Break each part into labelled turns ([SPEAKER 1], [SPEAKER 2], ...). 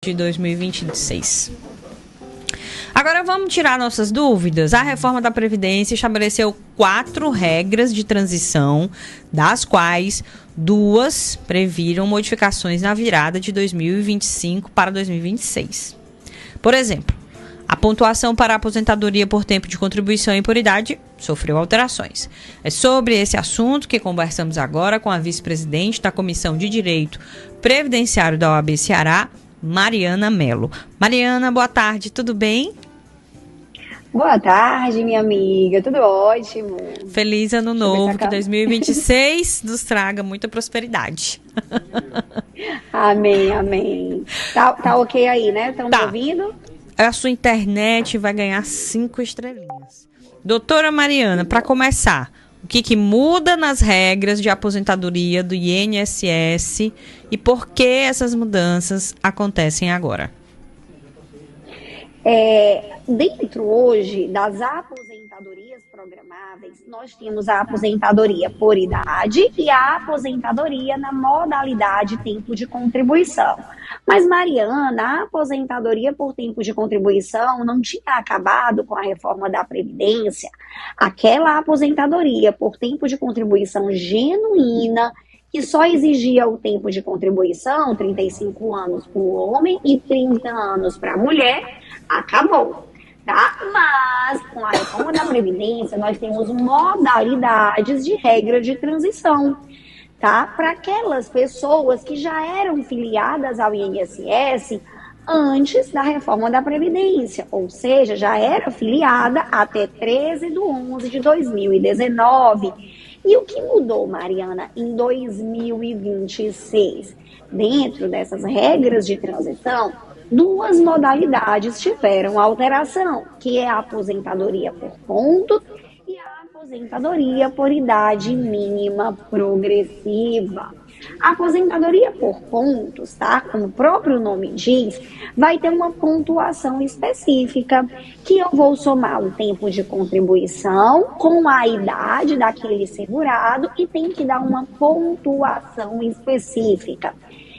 [SPEAKER 1] de 2026. Agora vamos tirar nossas dúvidas. A reforma da Previdência estabeleceu 4 regras de transição, das quais 2 previram modificações na virada de 2025 para 2026. Por exemplo, a pontuação para a aposentadoria por tempo de contribuição e por idade sofreu alterações. É sobre esse assunto que conversamos agora com a vice-presidente da Comissão de Direito Previdenciário da OAB Ceará, Mariana Mello. Mariana, boa tarde, tudo bem?
[SPEAKER 2] Boa tarde, minha amiga, tudo ótimo.
[SPEAKER 1] Feliz ano novo, que 2026 nos traga muita prosperidade.
[SPEAKER 2] Amém, amém. Tá ok aí, né? Estão me ouvindo?
[SPEAKER 1] A sua internet vai ganhar 5 estrelinhas. Doutora Mariana, para começar, o que muda nas regras de aposentadoria do INSS e por que essas mudanças acontecem agora?
[SPEAKER 2] Dentro hoje das aposentadorias programáveis, nós temos a aposentadoria por idade e a aposentadoria na modalidade tempo de contribuição. Mas, Mariana, a aposentadoria por tempo de contribuição não tinha acabado com a reforma da Previdência. Aquela aposentadoria por tempo de contribuição genuína, que só exigia o tempo de contribuição, 35 anos para o homem e 30 anos para a mulher, acabou, tá? Mas, com a reforma da Previdência, nós temos modalidades de regra de transição, tá? Para aquelas pessoas que já eram filiadas ao INSS antes da reforma da Previdência, ou seja, já era filiada até 13/11/2019. E o que mudou, Mariana, em 2026? Dentro dessas regras de transição, 2 modalidades tiveram alteração, que é a aposentadoria por pontos e a aposentadoria por idade mínima progressiva. A aposentadoria por pontos, tá? Como o próprio nome diz, vai ter uma pontuação específica, que eu vou somar o tempo de contribuição com a idade daquele segurado e tem que dar uma pontuação específica.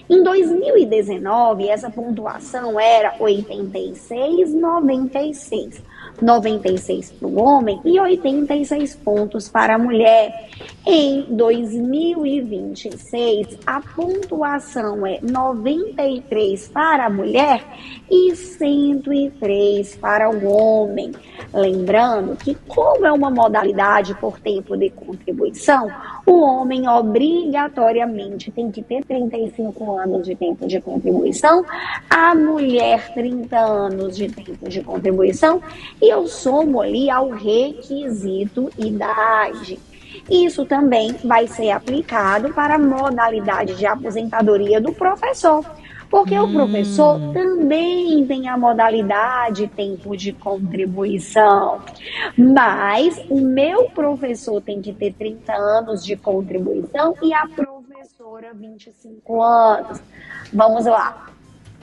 [SPEAKER 2] Em 2019, essa pontuação era 86,96. 96 para o homem e 86 pontos para a mulher. Em 2026, a pontuação é 93 para a mulher e 103 para o homem. Lembrando que, como é uma modalidade por tempo de contribuição, o homem obrigatoriamente tem que ter 35 anos de tempo de contribuição, a mulher 30 anos de tempo de contribuição, e eu somo ali ao requisito idade. Isso também vai ser aplicado para a modalidade de aposentadoria do professor, porque o professor também tem a modalidade tempo de contribuição. Mas o meu professor tem que ter 30 anos de contribuição e a professora 25 anos. Vamos lá.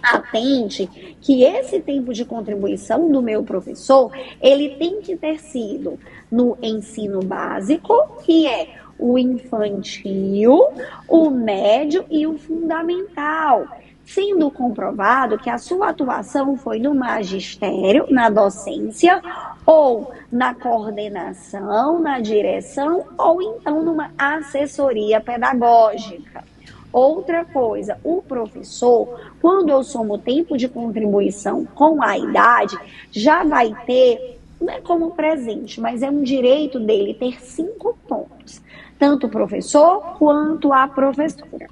[SPEAKER 2] Atente que esse tempo de contribuição do meu professor, ele tem que ter sido no ensino básico, que é o infantil, o médio e o fundamental, sendo comprovado que a sua atuação foi no magistério, na docência, ou na coordenação, na direção, ou então numa assessoria pedagógica. Outra coisa, o professor, quando eu somo o tempo de contribuição com a idade, já vai ter, não é como presente, mas é um direito dele ter 5 pontos, tanto o professor quanto a professora.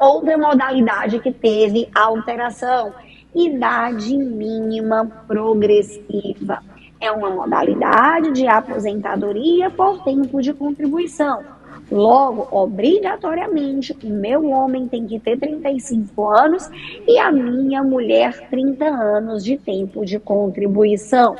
[SPEAKER 2] Outra modalidade que teve alteração, idade mínima progressiva. É uma modalidade de aposentadoria por tempo de contribuição. Logo, obrigatoriamente, o meu homem tem que ter 35 anos e a minha mulher 30 anos de tempo de contribuição,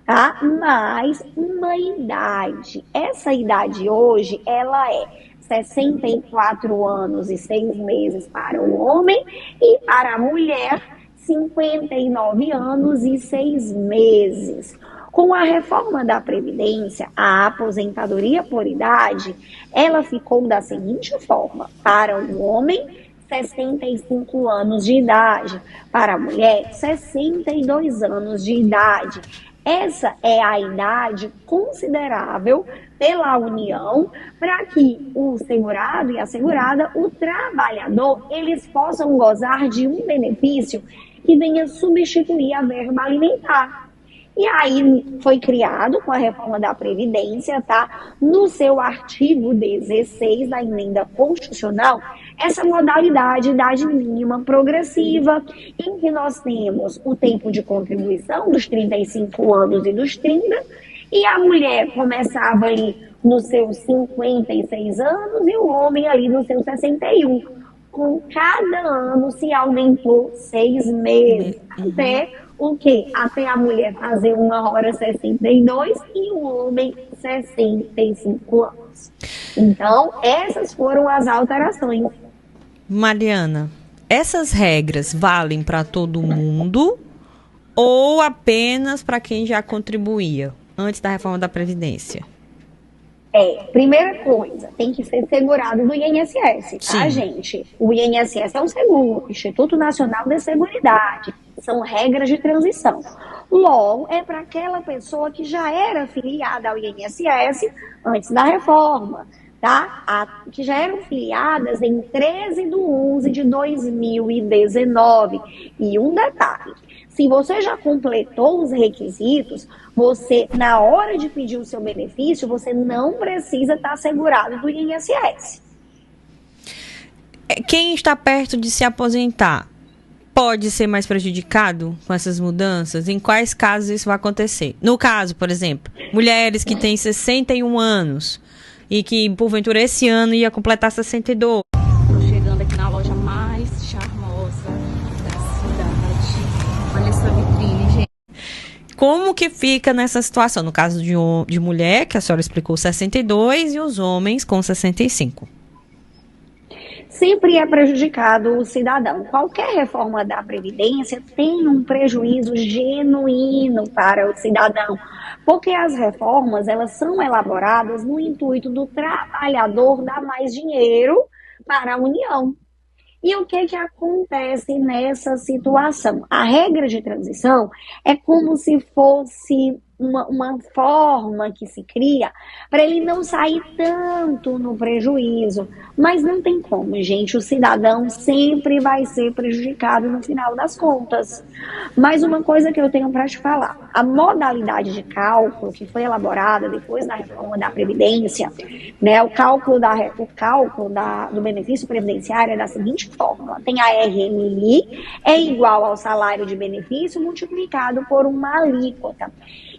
[SPEAKER 2] tá? Mas uma idade. Essa idade hoje, ela é 64 anos e 6 meses para o homem e para a mulher 59 anos e 6 meses. Com a reforma da Previdência, a aposentadoria por idade, ela ficou da seguinte forma: para o homem, 65 anos de idade. Para a mulher, 62 anos de idade. Essa é a idade considerável pela União para que o segurado e a segurada, o trabalhador, eles possam gozar de um benefício que venha substituir a verba alimentar. E aí foi criado com a reforma da Previdência, tá? No seu artigo 16 da emenda constitucional, essa modalidade, idade mínima progressiva, em que nós temos o tempo de contribuição dos 35 anos e dos 30, e a mulher começava ali nos seus 56 anos e o homem ali nos seus 61. Com cada ano se aumentou 6 meses, até o quê? Até a mulher fazer 1h62 e o homem 65 anos. Então, essas foram as alterações.
[SPEAKER 1] Mariana, essas regras valem para todo mundo ou apenas para quem já contribuía antes da reforma da Previdência?
[SPEAKER 2] Primeira coisa, tem que ser segurado do INSS, tá, gente? O INSS é um seguro, Instituto Nacional de Seguridade, são regras de transição. Logo, é para aquela pessoa que já era filiada ao INSS antes da reforma, tá? Que já eram filiadas em 13 de 11 de 2019. E um detalhe, se você já completou os requisitos, você, na hora de pedir o seu benefício, você não precisa estar segurado do INSS.
[SPEAKER 1] Quem está perto de se aposentar pode ser mais prejudicado com essas mudanças? Em quais casos isso vai acontecer? No caso, por exemplo, mulheres que têm 61 anos e que, porventura, esse ano ia completar 62.
[SPEAKER 3] Estou chegando aqui na loja mais charmosa da cidade. Olha essa vitrine, gente.
[SPEAKER 1] Como que fica nessa situação? No caso de mulher, que a senhora explicou, 62, e os homens com 65.
[SPEAKER 2] Sempre é prejudicado o cidadão. Qualquer reforma da Previdência tem um prejuízo genuíno para o cidadão, porque as reformas, elas são elaboradas no intuito do trabalhador dar mais dinheiro para a União. E o que acontece nessa situação? A regra de transição é como se fosse uma forma que se cria para ele não sair tanto no prejuízo. Mas não tem como, gente. O cidadão sempre vai ser prejudicado no final das contas. Mas uma coisa que eu tenho para te falar. A modalidade de cálculo que foi elaborada depois da reforma da Previdência, né, o cálculo do benefício previdenciário é da seguinte fórmula. Tem a RMI, é igual ao salário de benefício multiplicado por uma alíquota.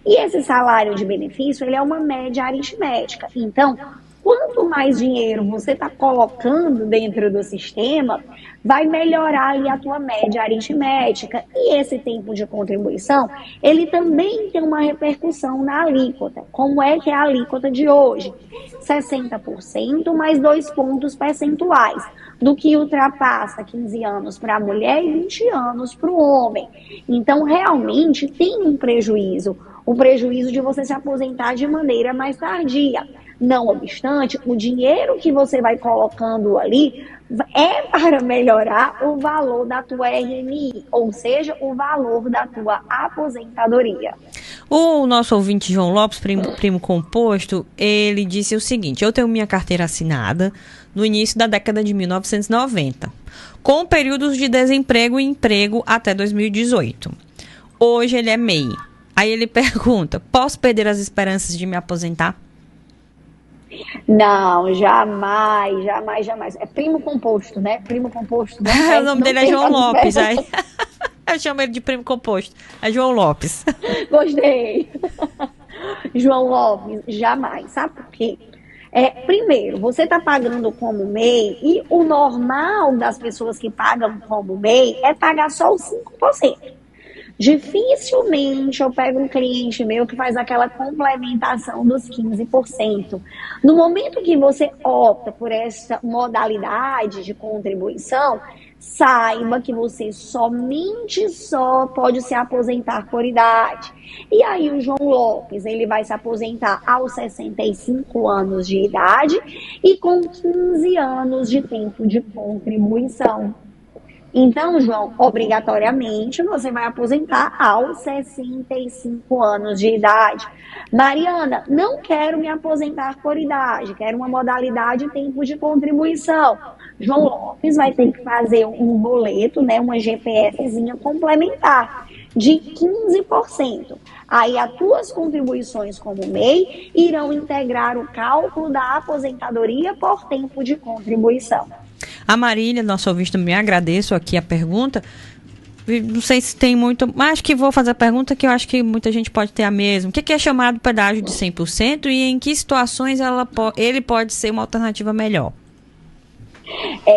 [SPEAKER 2] E esse salário de benefício, ele é uma média aritmética. Então, quanto mais dinheiro você está colocando dentro do sistema, vai melhorar ali a tua média aritmética. E esse tempo de contribuição, ele também tem uma repercussão na alíquota. Como é que é a alíquota de hoje? 60% mais 2 pontos percentuais, do que ultrapassa 15 anos para a mulher e 20 anos para o homem. Então, realmente, tem um prejuízo. O prejuízo de você se aposentar de maneira mais tardia. Não obstante, o dinheiro que você vai colocando ali é para melhorar o valor da tua RMI, ou seja, o valor da tua aposentadoria.
[SPEAKER 1] O nosso ouvinte João Lopes, primo composto, ele disse o seguinte: eu tenho minha carteira assinada no início da década de 1990, com períodos de desemprego e emprego até 2018. Hoje ele é MEI. Aí ele pergunta: posso perder as esperanças de me aposentar?
[SPEAKER 2] Não, jamais, jamais, jamais. É primo composto, né? Primo composto. Não
[SPEAKER 1] o nome dele é João Lopes. Aí eu chamo ele de primo composto. É João Lopes.
[SPEAKER 2] Gostei. João Lopes, jamais. Sabe por quê? Primeiro, você está pagando como MEI e o normal das pessoas que pagam como MEI é pagar só os 5%. Dificilmente eu pego um cliente meu que faz aquela complementação dos 15%. No momento que você opta por essa modalidade de contribuição, saiba que você somente só pode se aposentar por idade. E aí o João Lopes, ele vai se aposentar aos 65 anos de idade e com 15 anos de tempo de contribuição. Então, João, obrigatoriamente você vai aposentar aos 65 anos de idade. Mariana, não quero me aposentar por idade, quero uma modalidade tempo de contribuição. João Lopes vai ter que fazer um boleto, né, uma GPFzinha complementar de 15%. Aí as tuas contribuições como MEI irão integrar o cálculo da aposentadoria por tempo de contribuição.
[SPEAKER 1] A Marília, nosso ouvinte, também agradeço aqui a pergunta. Não sei se tem muito, mas acho que vou fazer a pergunta que eu acho que muita gente pode ter a mesma. O que é chamado pedágio de 100% e em que situações ele pode ser uma alternativa melhor?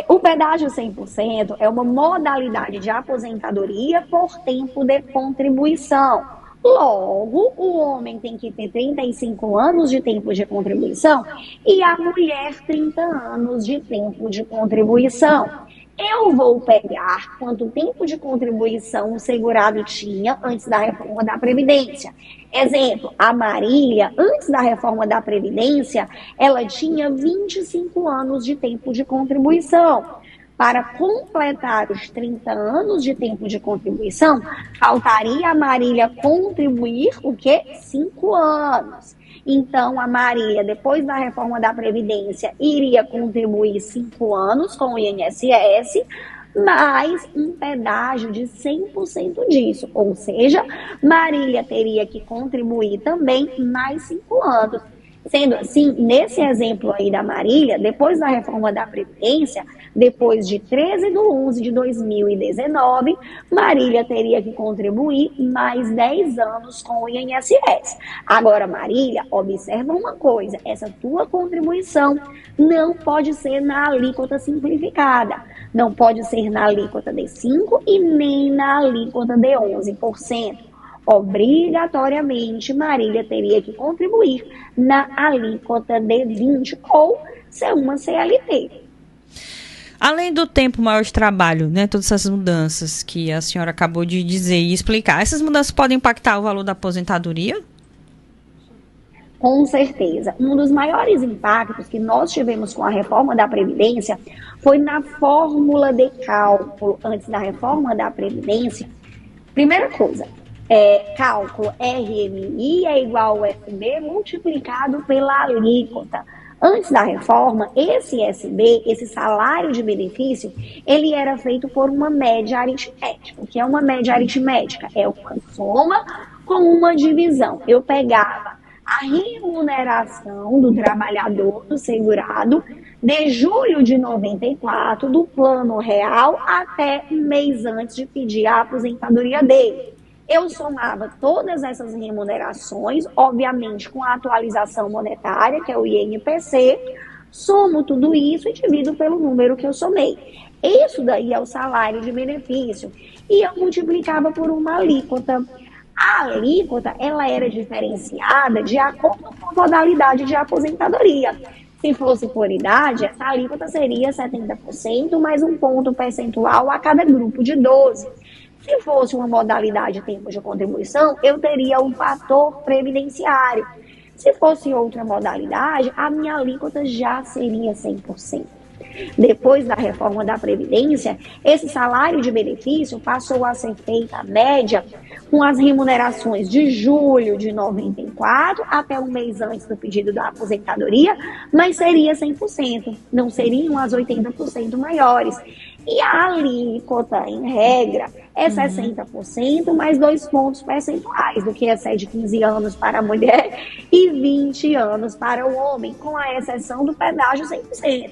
[SPEAKER 2] O pedágio 100% é uma modalidade de aposentadoria por tempo de contribuição. Logo, o homem tem que ter 35 anos de tempo de contribuição e a mulher 30 anos de tempo de contribuição. Eu vou pegar quanto tempo de contribuição o segurado tinha antes da reforma da Previdência. Exemplo, a Marília, antes da reforma da Previdência, ela tinha 25 anos de tempo de contribuição. Para completar os 30 anos de tempo de contribuição, faltaria a Marília contribuir o quê? 5 anos. Então, a Marília, depois da reforma da Previdência, iria contribuir 5 anos com o INSS, mais um pedágio de 100% disso. Ou seja, Marília teria que contribuir também mais 5 anos. Sendo assim, nesse exemplo aí da Marília, depois da reforma da Previdência, depois de 13/11 de 2019, Marília teria que contribuir mais 10 anos com o INSS. Agora, Marília, observa uma coisa, essa tua contribuição não pode ser na alíquota simplificada, não pode ser na alíquota de 5% e nem na alíquota de 11%. Obrigatoriamente, Marília teria que contribuir na alíquota de 20% ou ser uma CLT.
[SPEAKER 1] Além do tempo maior de trabalho, né, todas essas mudanças que a senhora acabou de dizer e explicar, essas mudanças podem impactar o valor da aposentadoria?
[SPEAKER 2] Com certeza. Um dos maiores impactos que nós tivemos com a reforma da Previdência foi na fórmula de cálculo antes da reforma da Previdência. Primeira coisa, cálculo RMI é igual ao FB multiplicado pela alíquota. Antes da reforma, esse SB, esse salário de benefício, ele era feito por uma média aritmética. O que é uma média aritmética? É uma soma com uma divisão. Eu pegava a remuneração do trabalhador, do segurado, de julho de 94, do plano real, até um mês antes de pedir a aposentadoria dele. Eu somava todas essas remunerações, obviamente com a atualização monetária, que é o INPC, somo tudo isso e divido pelo número que eu somei. Isso daí é o salário de benefício. E eu multiplicava por uma alíquota. A alíquota, ela era diferenciada de acordo com a modalidade de aposentadoria. Se fosse por idade, essa alíquota seria 70%, mais um ponto percentual a cada grupo de 12. Se fosse uma modalidade de tempo de contribuição, eu teria um fator previdenciário. Se fosse outra modalidade, a minha alíquota já seria 100%. Depois da reforma da Previdência, esse salário de benefício passou a ser feita a média com as remunerações de julho de 94 até um mês antes do pedido da aposentadoria, mas seria 100%, não seriam as 80% maiores. E a alíquota, em regra, é 60% mais 2 pontos percentuais, do que excede 15 anos para a mulher e 20 anos para o homem, com a exceção do pedágio 100%.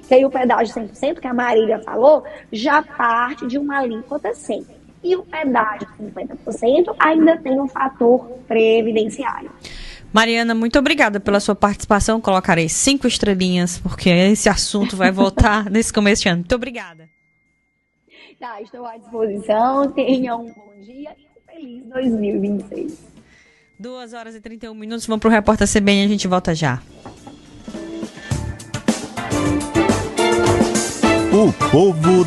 [SPEAKER 2] Que aí o pedágio 100%, que a Marília falou, já parte de uma alíquota 100%. E o pedágio 50% ainda tem um fator previdenciário.
[SPEAKER 1] Mariana, muito obrigada pela sua participação. Colocarei 5 estrelinhas, porque esse assunto vai voltar nesse começo de ano. Muito obrigada.
[SPEAKER 2] Tá, estou à disposição. Tenham um bom dia e um feliz 2026.
[SPEAKER 1] 2h31. Vamos para o Repórter CBN e a gente volta já.
[SPEAKER 4] O povo